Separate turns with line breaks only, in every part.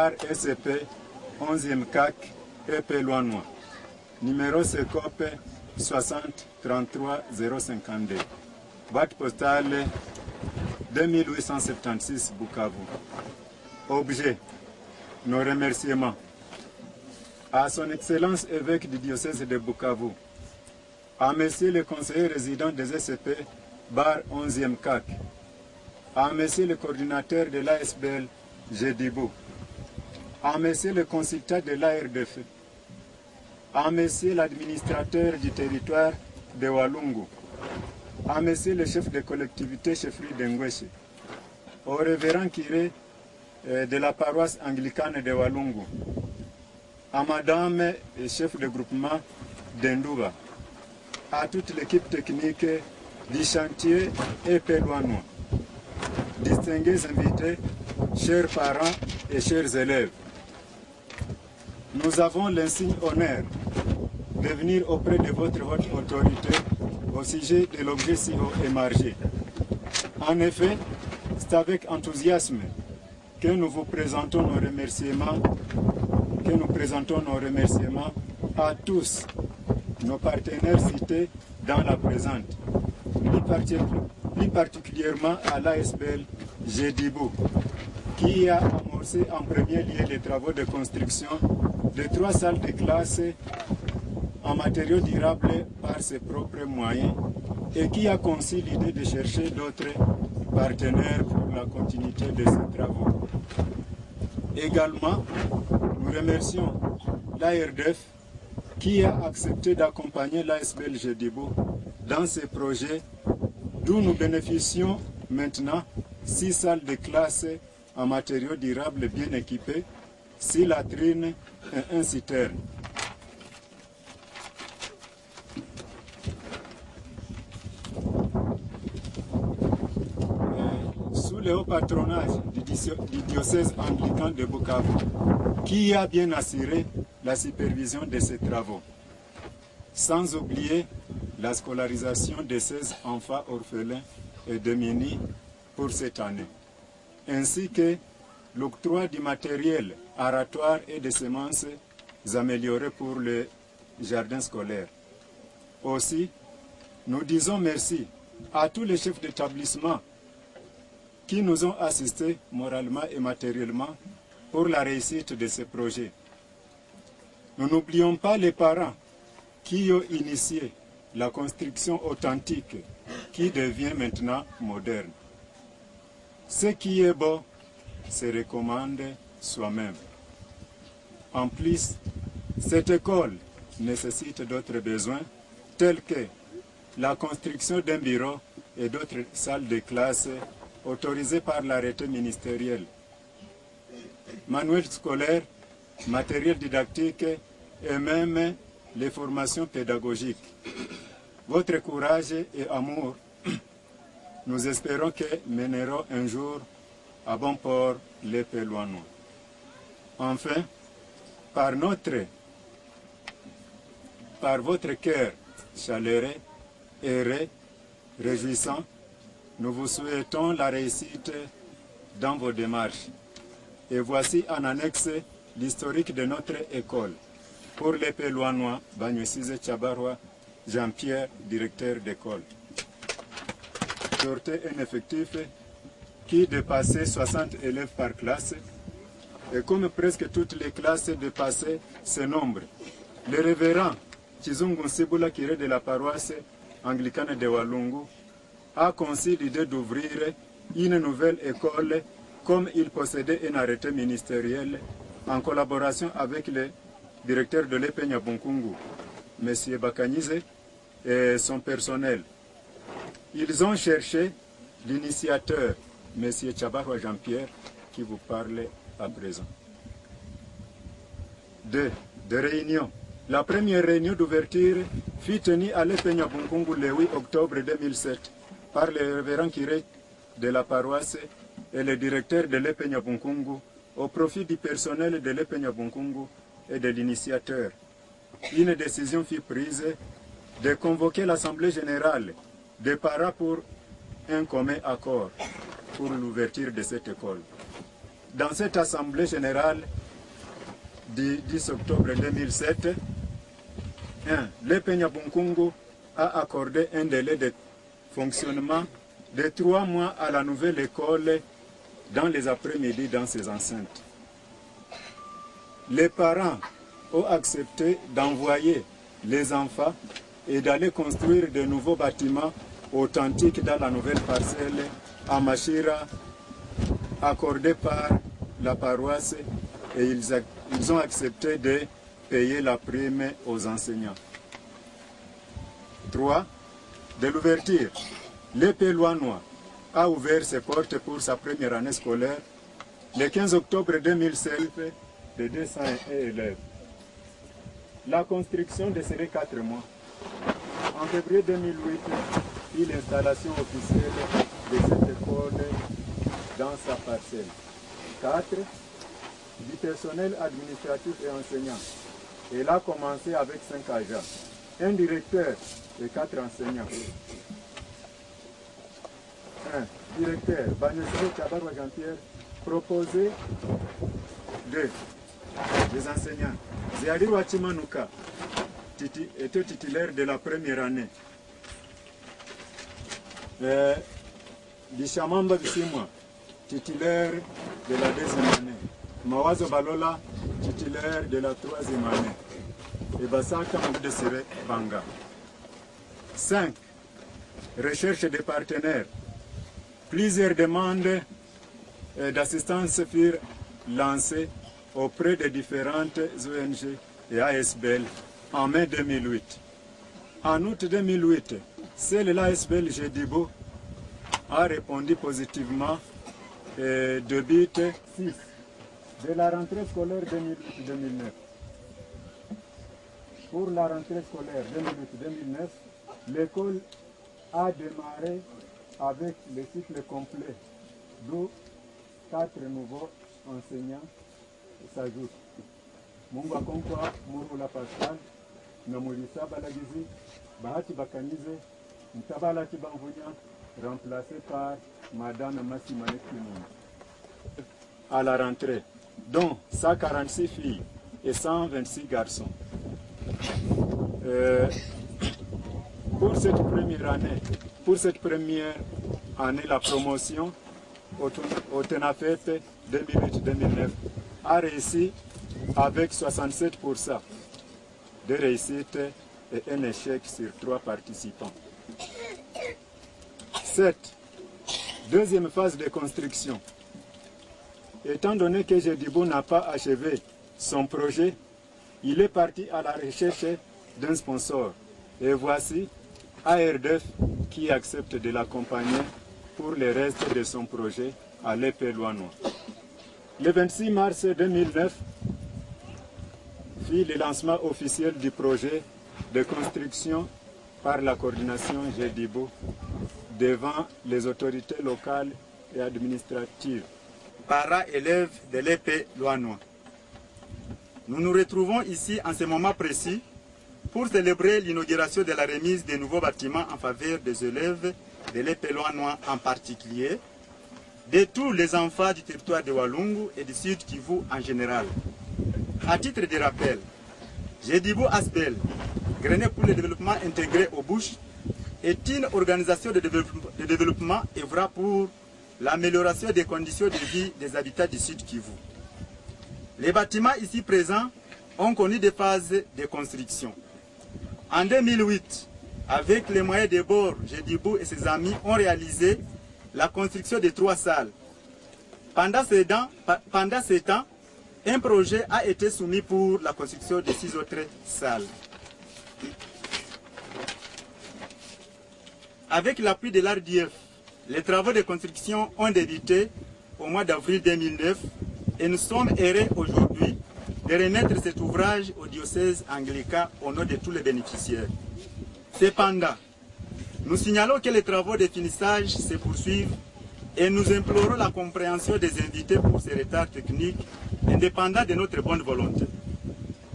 bar SCP 11e CAC EP Loanois. Numéro CECOP 60 33 052. Boîte postale 2876 Bukavu. Objet, nos remerciements à son Excellence évêque du diocèse de Bukavu, à Monsieur le conseiller résident des SCP bar 11e CAC, à Monsieur le coordinateur de l'ASBL Jedibou, à Monsieur le consultat de l'ARDF, à Monsieur l'administrateur du territoire de Walungu, à Monsieur le chef de collectivité chef-lieu d'Engweshe, au révérend curé de la paroisse anglicane de Walungu, à Madame et chef de groupement d'Endouba, à toute l'équipe technique du chantier EP Loanois, distingués invités, chers parents et chers élèves. Nous avons l'insigne honneur de venir auprès de votre haute autorité au sujet de l'objet si haut émargé. En effet, c'est avec enthousiasme que nous vous présentons nos remerciements, à tous nos partenaires cités dans la présente, plus particulièrement à l'ASBL Jedibou, qui a amorcé en premier lieu les travaux de construction de 3 salles de classe en matériaux durables par ses propres moyens et qui a conçu l'idée de chercher d'autres partenaires pour la continuité de ces travaux. Également, nous remercions l'ARDF qui a accepté d'accompagner l'ASBL Jedibou dans ces projets, d'où nous bénéficions maintenant 6 salles de classe en matériaux durables bien équipées, 6 latrines et 1 citerne. Sous le haut patronage du diocèse anglican de Bukavu, qui a bien assuré la supervision de ces travaux. Sans oublier la scolarisation de 16 enfants orphelins et démunis pour cette année, ainsi que l'octroi du matériel aratoire et des semences améliorées pour les jardins scolaires. Aussi, nous disons merci à tous les chefs d'établissement qui nous ont assistés moralement et matériellement pour la réussite de ce projet. Nous n'oublions pas les parents qui ont initié la construction authentique qui devient maintenant moderne. Ce qui est beau se recommande soi-même. En plus, cette école nécessite d'autres besoins tels que la construction d'un bureau et d'autres salles de classe autorisées par l'arrêté ministériel, manuels scolaires, matériel didactique et même les formations pédagogiques. Votre courage et amour, nous espérons que mèneront un jour à bon port l'EP Loanois. Enfin, par votre cœur chaleureux et réjouissant, nous vous souhaitons la réussite dans vos démarches. Et voici en annexe l'historique de notre école. Pour l'EP Loanois, Banyuesize Tchabarwa, Jean-Pierre, directeur d'école. Porté un effectif qui dépassait 60 élèves par classe, et comme presque toutes les classes dépassaient ce nombre, le révérend Chizungu Nsibula, curé de la paroisse anglicane de Walungu, a conçu l'idée d'ouvrir une nouvelle école comme il possédait un arrêté ministériel en collaboration avec le directeur de l'EP Nyabunkungu, M. Bakanize, et son personnel. Ils ont cherché l'initiateur, M. Tchabarwa Jean-Pierre, qui vous parle à présent. De réunions. La première réunion d'ouverture fut tenue à l'EP Nyabunkungu le 8 octobre 2007 par le révérend curé de la paroisse et le directeur de l'EP Nyabunkungu au profit du personnel de l'EP Nyabunkungu et de l'initiateur. Une décision fut prise de convoquer l'Assemblée générale des parents pour un commun accord pour l'ouverture de cette école. dans cette Assemblée générale du 10 octobre 2007, le Peñabunkungu a accordé un délai de fonctionnement de 3 mois à la nouvelle école dans les après-midi dans ses enceintes. Les parents ont accepté d'envoyer les enfants et d'aller construire de nouveaux bâtiments authentiques dans la nouvelle parcelle à Machira, accordée par la paroisse, et ils ont accepté de payer la prime aux enseignants. 3. De l'ouverture, l'EP Loanois a ouvert ses portes pour sa première année scolaire le 15 octobre 2007 de 201 élèves. La construction de ces 4 mois. En février 2008, puis l'installation officielle de cette école dans sa parcelle. 4. Du personnel administratif et enseignant. Elle a commencé avec 5 agents, un directeur et 4 enseignants. 1. Directeur, Bagnessero Kabarwa Jean-Pierre, proposé des enseignants. Ziadi Wachimanuka était titulaire de la première année. Bishamamba Bisimwa, titulaire de la deuxième année. Mawazo Balola, titulaire de la troisième année. Et Bassaka Mbudesire Banga. 5. Recherche des partenaires. Plusieurs demandes d'assistance furent lancées auprès de différentes ONG et ASBL en mai 2008. En août 2008, seule l'ASBL Jedibo a répondu positivement de but 6 de la rentrée scolaire 2008-2009. Pour la rentrée scolaire 2008-2009, l'école a démarré avec le cycle complet, d'où 4 nouveaux enseignants s'ajoutent. Munga Konkwa, Murula Pascal, Namulisa Balagizi, Bahati Bakanize, Ntabala Tibanvunya, remplacé par Madame Massimane Kimoun. À la rentrée, dont 146 filles et 126 garçons. Pour cette première année, la promotion au TENAFET 2008-2009 a réussi avec 67% de réussite et un échec sur 3 participants. 7. Deuxième phase de construction. Étant donné que Jedibo n'a pas achevé son projet, il est parti à la recherche d'un sponsor. Et voici ARDF qui accepte de l'accompagner pour le reste de son projet à l'EP Loanois. Le 26 mars 2009 fit le lancement officiel du projet de construction par la coordination Jedibo devant les autorités locales et administratives. Parents-élèves de l'EP Loanois. Nous nous retrouvons ici en ce moment précis pour célébrer l'inauguration de la remise des nouveaux bâtiments en faveur des élèves de l'EP Loanois en particulier, de tous les enfants du territoire de Walungu et du Sud Kivu en général. À titre de rappel, Jedibo Asbel, Grenelle pour le développement intégré aux Bouches, est une organisation de développement œuvrant pour l'amélioration des conditions de vie des habitants du Sud Kivu. Les bâtiments ici présents ont connu des phases de construction. En 2008, avec les moyens de bord, Jedibo et ses amis ont réalisé la construction de 3 salles. Pendant ce temps, un projet a été soumis pour la construction de 6 autres salles. Avec l'appui de l'ARDF, les travaux de construction ont débuté au mois d'avril 2009 et nous sommes heureux aujourd'hui de remettre cet ouvrage au diocèse anglican au nom de tous les bénéficiaires. Cependant, nous signalons que les travaux de finissage se poursuivent et nous implorons la compréhension des invités pour ces retards techniques indépendants de notre bonne volonté.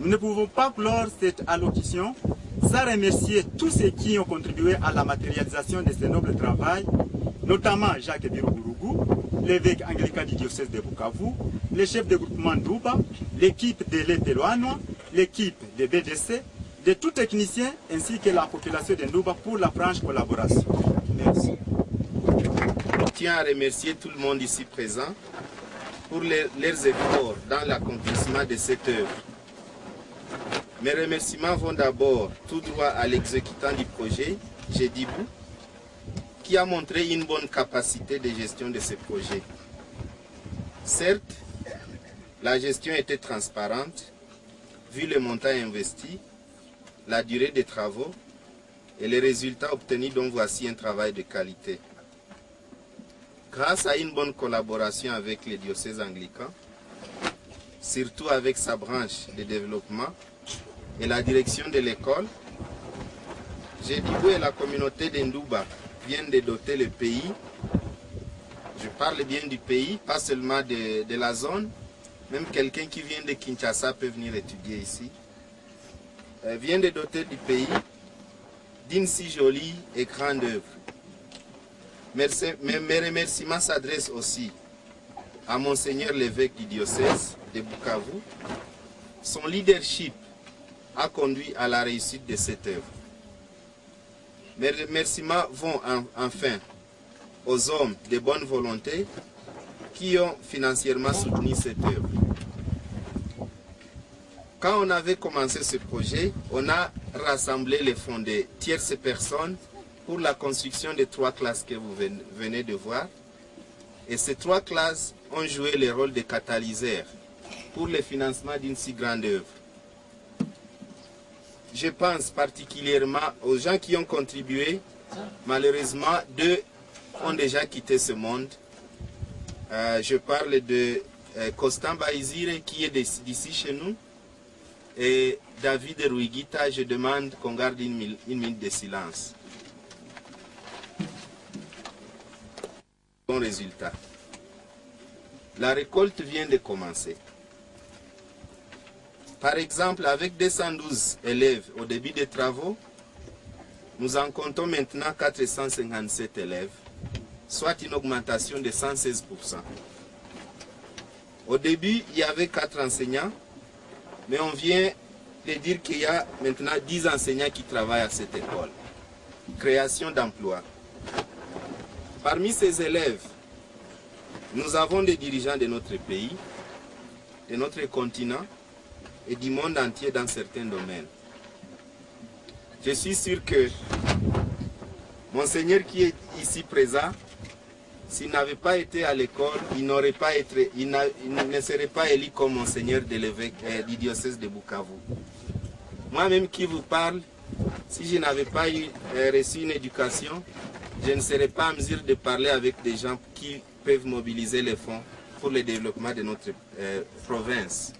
Nous ne pouvons pas clore cette allocution sans remercier tous ceux qui ont contribué à la matérialisation de ce noble travail, notamment Jacques Birugurugu, l'évêque anglican du diocèse de Bukavu, les chefs de groupement Ndouba, l'équipe de l'Eteloanois, l'équipe de BDC, de tout technicien ainsi que la population de Ndouba pour la franche collaboration. Merci.
Je tiens à remercier tout le monde ici présent pour leurs efforts dans l'accomplissement de cette œuvre. Mes remerciements vont d'abord tout droit à l'exécutant du projet, Jedibou, qui a montré une bonne capacité de gestion de ce projet. Certes, la gestion était transparente, vu le montant investi, la durée des travaux et les résultats obtenus, dont voici un travail de qualité. Grâce à une bonne collaboration avec les diocèses anglicans, surtout avec sa branche de développement et la direction de l'école, Jedibou et la communauté de Ndouba viennent de doter le pays, je parle bien du pays, pas seulement de la zone, même quelqu'un qui vient de Kinshasa peut venir étudier ici, vient de doter du pays d'une si jolie et grande œuvre. Mes remerciements s'adressent aussi à Monseigneur l'évêque du diocèse de Bukavu. Son leadership a conduit à la réussite de cette œuvre. Mes remerciements vont enfin aux hommes de bonne volonté qui ont financièrement soutenu cette œuvre. Quand on avait commencé ce projet, on a rassemblé les fonds de tierces personnes pour la construction des 3 classes que vous venez de voir. Et ces 3 classes ont joué le rôle de catalyseur pour le financement d'une si grande œuvre. Je pense particulièrement aux gens qui ont contribué. Malheureusement, 2 ont déjà quitté ce monde. Je parle de Constant Baizire qui est d'ici chez nous et David Ruigita. Je demande qu'on garde une minute de silence. Bon résultat. La récolte vient de commencer. Par exemple, avec 212 élèves au début des travaux, nous en comptons maintenant 457 élèves, soit une augmentation de 116%. Au début, il y avait 4 enseignants, mais on vient de dire qu'il y a maintenant 10 enseignants qui travaillent à cette école. Création d'emplois. Parmi ces élèves, nous avons des dirigeants de notre pays, de notre continent et du monde entier dans certains domaines. Je suis sûr que Monseigneur qui est ici présent, s'il n'avait pas été à l'école, il ne serait pas élu comme Monseigneur de l'évêque du diocèse de Bukavu. Moi-même qui vous parle, si je n'avais pas reçu une éducation, je ne serais pas en mesure de parler avec des gens qui peuvent mobiliser les fonds pour le développement de notre province.